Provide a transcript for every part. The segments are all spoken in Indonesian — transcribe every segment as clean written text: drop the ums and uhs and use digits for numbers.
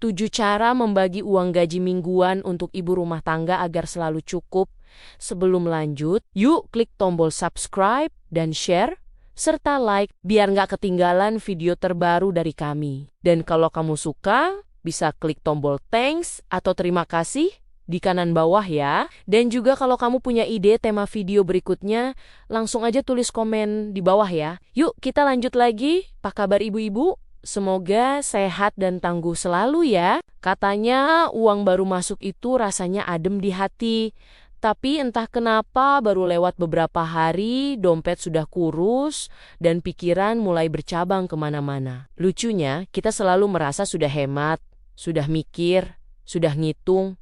7 cara membagi uang gaji mingguan untuk ibu rumah tangga agar selalu cukup. Sebelum lanjut, yuk klik tombol subscribe dan share, serta like biar nggak ketinggalan video terbaru dari kami. Dan kalau kamu suka, bisa klik tombol thanks atau terima kasih di kanan bawah ya. Dan juga kalau kamu punya ide tema video berikutnya, langsung aja tulis komen di bawah ya. Yuk kita lanjut lagi. Apa kabar ibu-ibu? Semoga sehat dan tangguh selalu ya. Katanya uang baru masuk itu rasanya adem di hati. Tapi entah kenapa baru lewat beberapa hari dompet sudah kurus dan pikiran mulai bercabang kemana-mana. Lucunya kita selalu merasa sudah hemat, sudah mikir, sudah ngitung.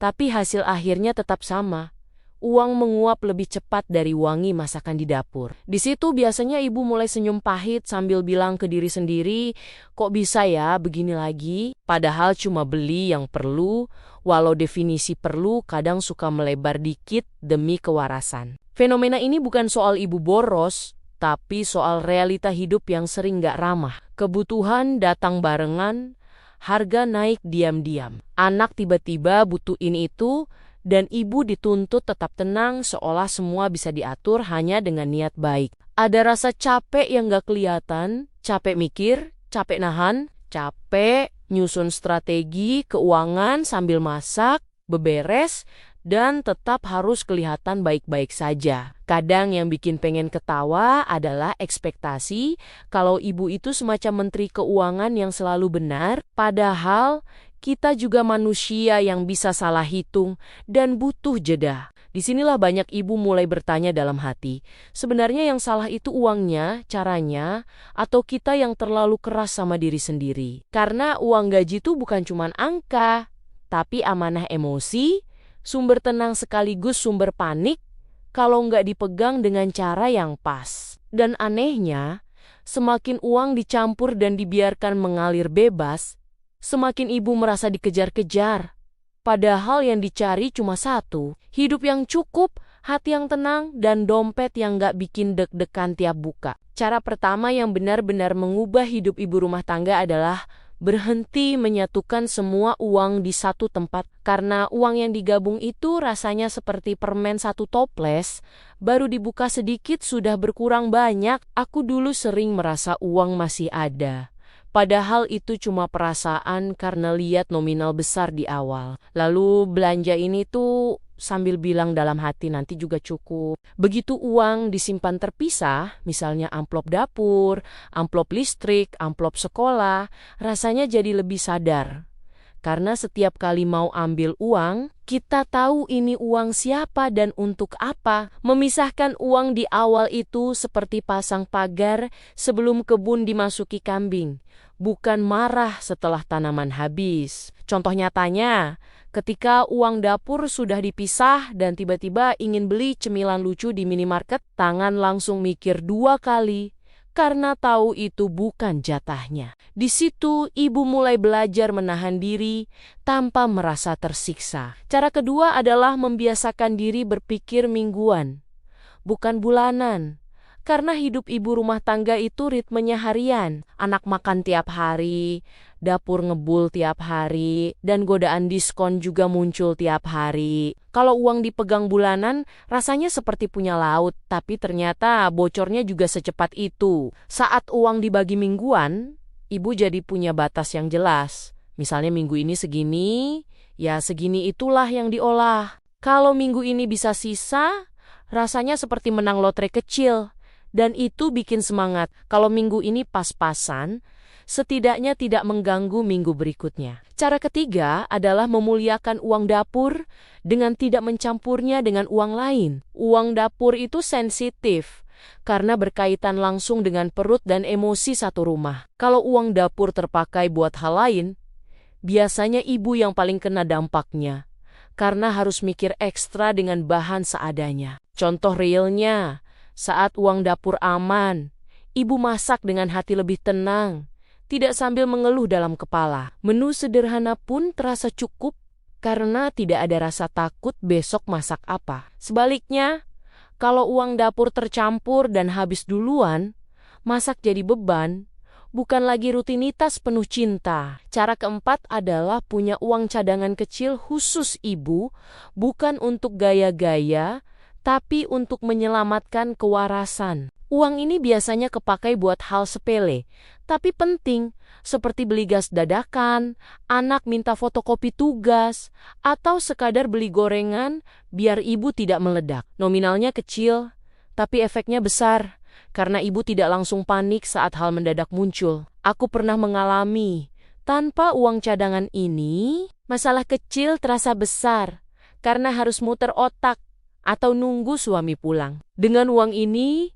Tapi hasil akhirnya tetap sama. Uang menguap lebih cepat dari wangi masakan di dapur. Di situ biasanya ibu mulai senyum pahit sambil bilang ke diri sendiri, kok bisa ya begini lagi? Padahal cuma beli yang perlu, walau definisi perlu kadang suka melebar dikit demi kewarasan. Fenomena ini bukan soal ibu boros, tapi soal realita hidup yang sering gak ramah. Kebutuhan datang barengan, harga naik diam-diam. Anak tiba-tiba butuh ini itu, dan ibu dituntut tetap tenang seolah semua bisa diatur hanya dengan niat baik. Ada rasa capek yang gak kelihatan, capek mikir, capek nahan, capek nyusun strategi keuangan sambil masak, beberes, dan tetap harus kelihatan baik-baik saja. Kadang yang bikin pengen ketawa adalah ekspektasi kalau ibu itu semacam menteri keuangan yang selalu benar, padahal kita juga manusia yang bisa salah hitung dan butuh jeda. Disinilah banyak ibu mulai bertanya dalam hati, sebenarnya yang salah itu uangnya, caranya, atau kita yang terlalu keras sama diri sendiri. Karena uang gaji itu bukan cuma angka, tapi amanah emosi, sumber tenang sekaligus sumber panik, kalau nggak dipegang dengan cara yang pas. Dan anehnya, semakin uang dicampur dan dibiarkan mengalir bebas, semakin ibu merasa dikejar-kejar. Padahal yang dicari cuma satu, hidup yang cukup, hati yang tenang, dan dompet yang gak bikin deg-degan tiap buka. Cara pertama yang benar-benar mengubah hidup ibu rumah tangga adalah berhenti menyatukan semua uang di satu tempat. Karena uang yang digabung itu rasanya seperti permen satu toples, baru dibuka sedikit sudah berkurang banyak. Aku dulu sering merasa uang masih ada. Padahal itu cuma perasaan karena lihat nominal besar di awal. Lalu belanja ini tuh sambil bilang dalam hati nanti juga cukup. Begitu uang disimpan terpisah, misalnya amplop dapur, amplop listrik, amplop sekolah, rasanya jadi lebih sadar. Karena setiap kali mau ambil uang, kita tahu ini uang siapa dan untuk apa. Memisahkan uang di awal itu seperti pasang pagar sebelum kebun dimasuki kambing. Bukan marah setelah tanaman habis. Contoh nyatanya, ketika uang dapur sudah dipisah dan tiba-tiba ingin beli cemilan lucu di minimarket, tangan langsung mikir 2 kali. Karena tahu itu bukan jatahnya. Di situ ibu mulai belajar menahan diri tanpa merasa tersiksa. Cara kedua adalah membiasakan diri berpikir mingguan, bukan bulanan. Karena hidup ibu rumah tangga itu ritmenya harian. Anak makan tiap hari, dapur ngebul tiap hari, dan godaan diskon juga muncul tiap hari. Kalau uang dipegang bulanan, rasanya seperti punya laut, tapi ternyata bocornya juga secepat itu. Saat uang dibagi mingguan, ibu jadi punya batas yang jelas. Misalnya minggu ini segini, ya segini itulah yang diolah. Kalau minggu ini bisa sisa, rasanya seperti menang lotre kecil. Dan itu bikin semangat. Kalau minggu ini pas-pasan, setidaknya tidak mengganggu minggu berikutnya. Cara ketiga adalah memuliakan uang dapur dengan tidak mencampurnya dengan uang lain. Uang dapur itu sensitif karena berkaitan langsung dengan perut dan emosi satu rumah. Kalau uang dapur terpakai buat hal lain, biasanya ibu yang paling kena dampaknya karena harus mikir ekstra dengan bahan seadanya. Contoh realnya, saat uang dapur aman, ibu masak dengan hati lebih tenang, tidak sambil mengeluh dalam kepala. Menu sederhana pun terasa cukup karena tidak ada rasa takut besok masak apa. Sebaliknya, kalau uang dapur tercampur dan habis duluan, masak jadi beban, bukan lagi rutinitas penuh cinta. Cara keempat adalah punya uang cadangan kecil khusus ibu, bukan untuk gaya-gaya, tapi untuk menyelamatkan kewarasan. Uang ini biasanya kepakai buat hal sepele, tapi penting, seperti beli gas dadakan, anak minta fotokopi tugas, atau sekadar beli gorengan biar ibu tidak meledak. Nominalnya kecil, tapi efeknya besar, karena ibu tidak langsung panik saat hal mendadak muncul. Aku pernah mengalami, tanpa uang cadangan ini, masalah kecil terasa besar, karena harus muter otak atau nunggu suami pulang. Dengan uang ini,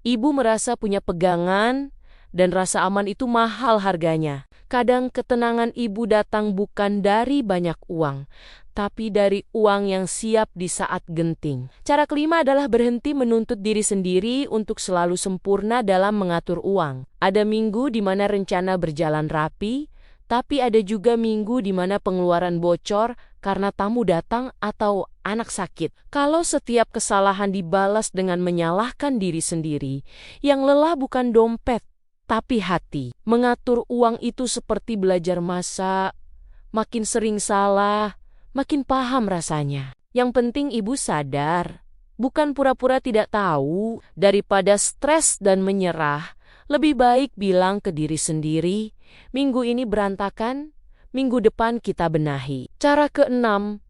ibu merasa punya pegangan, dan rasa aman itu mahal harganya. Kadang ketenangan ibu datang bukan dari banyak uang, tapi dari uang yang siap di saat genting. Cara kelima adalah berhenti menuntut diri sendiri untuk selalu sempurna dalam mengatur uang. Ada minggu di mana rencana berjalan rapi, tapi ada juga minggu di mana pengeluaran bocor karena tamu datang atau anak sakit. Kalau setiap kesalahan dibalas dengan menyalahkan diri sendiri, yang lelah bukan dompet, tapi hati. Mengatur uang itu seperti belajar masak, makin sering salah, makin paham rasanya. Yang penting ibu sadar, bukan pura-pura tidak tahu. Daripada stres dan menyerah, lebih baik bilang ke diri sendiri, minggu ini berantakan, minggu depan kita benahi. Cara keenam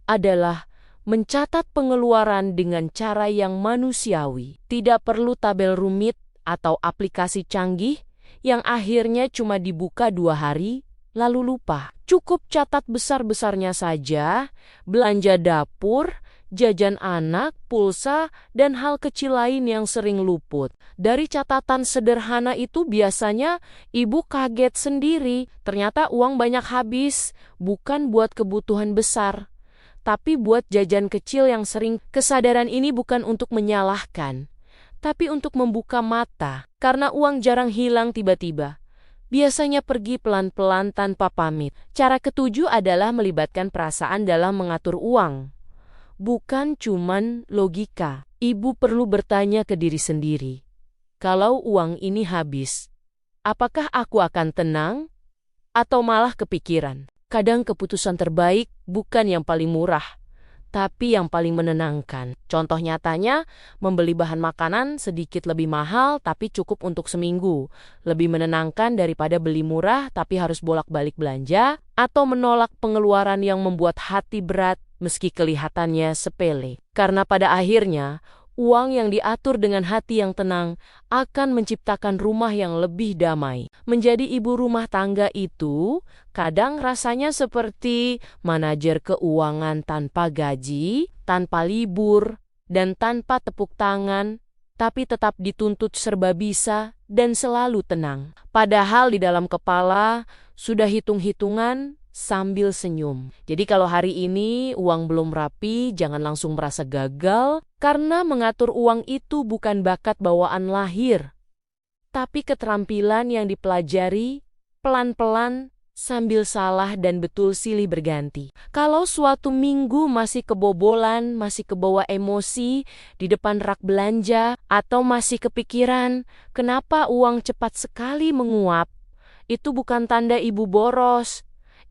adalah mencatat pengeluaran dengan cara yang manusiawi. Tidak perlu tabel rumit atau aplikasi canggih yang akhirnya cuma dibuka 2 hari, lalu lupa. Cukup catat besar-besarnya saja, belanja dapur, jajan anak, pulsa, dan hal kecil lain yang sering luput. Dari catatan sederhana itu biasanya ibu kaget sendiri. Ternyata uang banyak habis, bukan buat kebutuhan besar, tapi buat jajan kecil yang sering. Kesadaran ini bukan untuk menyalahkan, tapi untuk membuka mata. Karena uang jarang hilang tiba-tiba. Biasanya pergi pelan-pelan tanpa pamit. Cara ketujuh adalah melibatkan perasaan dalam mengatur uang. Bukan cuman logika. Ibu perlu bertanya ke diri sendiri. Kalau uang ini habis, apakah aku akan tenang? Atau malah kepikiran? Kadang keputusan terbaik bukan yang paling murah, tapi yang paling menenangkan. Contoh nyatanya, membeli bahan makanan sedikit lebih mahal tapi cukup untuk seminggu. Lebih menenangkan daripada beli murah tapi harus bolak-balik belanja, atau menolak pengeluaran yang membuat hati berat meski kelihatannya sepele. Karena pada akhirnya, uang yang diatur dengan hati yang tenang akan menciptakan rumah yang lebih damai. Menjadi ibu rumah tangga itu kadang rasanya seperti manajer keuangan tanpa gaji, tanpa libur, dan tanpa tepuk tangan, tapi tetap dituntut serba bisa dan selalu tenang. Padahal di dalam kepala sudah hitung-hitungan sambil senyum. Jadi kalau hari ini uang belum rapi, jangan langsung merasa gagal, karena mengatur uang itu bukan bakat bawaan lahir, tapi keterampilan yang dipelajari pelan-pelan sambil salah dan betul silih berganti. Kalau suatu minggu masih kebobolan, masih kebawa emosi di depan rak belanja, atau masih kepikiran kenapa uang cepat sekali menguap, itu bukan tanda ibu boros.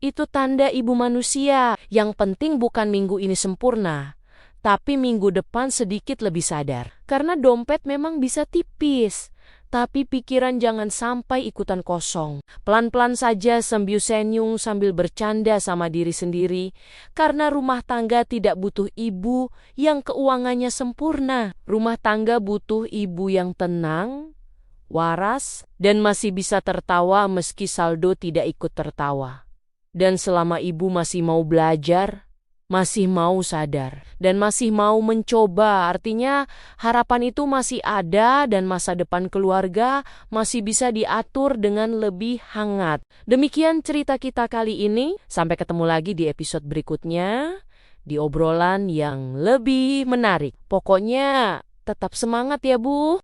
Itu tanda ibu manusia. Yang penting bukan minggu ini sempurna, tapi minggu depan sedikit lebih sadar. Karena dompet memang bisa tipis, tapi pikiran jangan sampai ikutan kosong. Pelan-pelan saja sambil senyum sambil bercanda sama diri sendiri. Karena rumah tangga tidak butuh ibu yang keuangannya sempurna. Rumah tangga butuh ibu yang tenang, waras, dan masih bisa tertawa meski saldo tidak ikut tertawa. Dan selama ibu masih mau belajar, masih mau sadar, dan masih mau mencoba, artinya harapan itu masih ada dan masa depan keluarga masih bisa diatur dengan lebih hangat. Demikian cerita kita kali ini. Sampai ketemu lagi di episode berikutnya, di obrolan yang lebih menarik. Pokoknya tetap semangat ya Bu.